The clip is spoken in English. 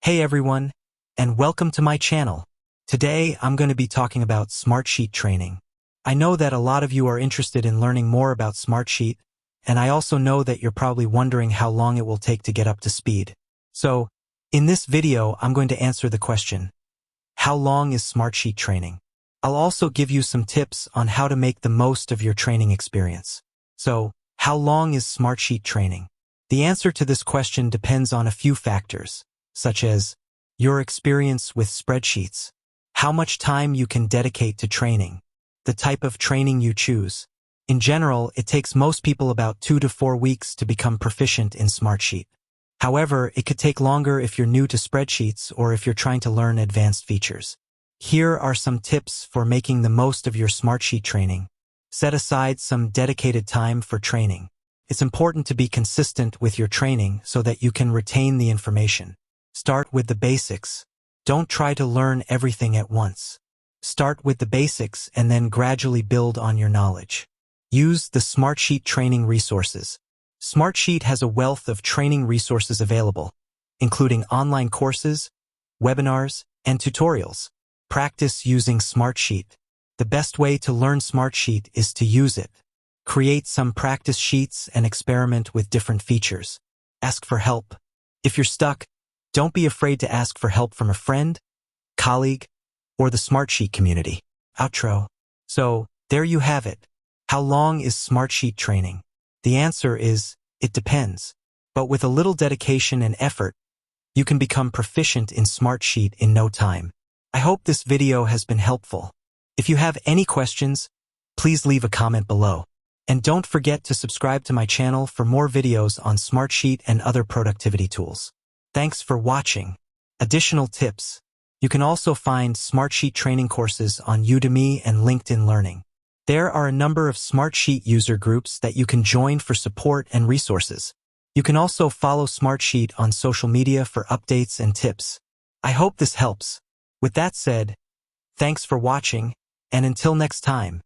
Hey everyone, and welcome to my channel. Today, I'm going to be talking about Smartsheet training. I know that a lot of you are interested in learning more about Smartsheet, and I also know that you're probably wondering how long it will take to get up to speed. So, in this video, I'm going to answer the question, how long is Smartsheet training? I'll also give you some tips on how to make the most of your training experience. So, how long is Smartsheet training? The answer to this question depends on a few factors, such as your experience with spreadsheets, how much time you can dedicate to training, the type of training you choose. In general, it takes most people about 2 to 4 weeks to become proficient in Smartsheet. However, it could take longer if you're new to spreadsheets or if you're trying to learn advanced features. Here are some tips for making the most of your Smartsheet training. Set aside some dedicated time for training. It's important to be consistent with your training so that you can retain the information. Start with the basics. Don't try to learn everything at once. Start with the basics and then gradually build on your knowledge. Use the Smartsheet training resources. Smartsheet has a wealth of training resources available, including online courses, webinars, and tutorials. Practice using Smartsheet. The best way to learn Smartsheet is to use it. Create some practice sheets and experiment with different features. Ask for help. If you're stuck, don't be afraid to ask for help from a friend, colleague, or the Smartsheet community. Outro. So, there you have it. How long is Smartsheet training? The answer is, it depends. But with a little dedication and effort, you can become proficient in Smartsheet in no time. I hope this video has been helpful. If you have any questions, please leave a comment below. And don't forget to subscribe to my channel for more videos on Smartsheet and other productivity tools. Thanks for watching. Additional tips. You can also find Smartsheet training courses on Udemy and LinkedIn Learning. There are a number of Smartsheet user groups that you can join for support and resources. You can also follow Smartsheet on social media for updates and tips. I hope this helps. With that said, thanks for watching, and until next time.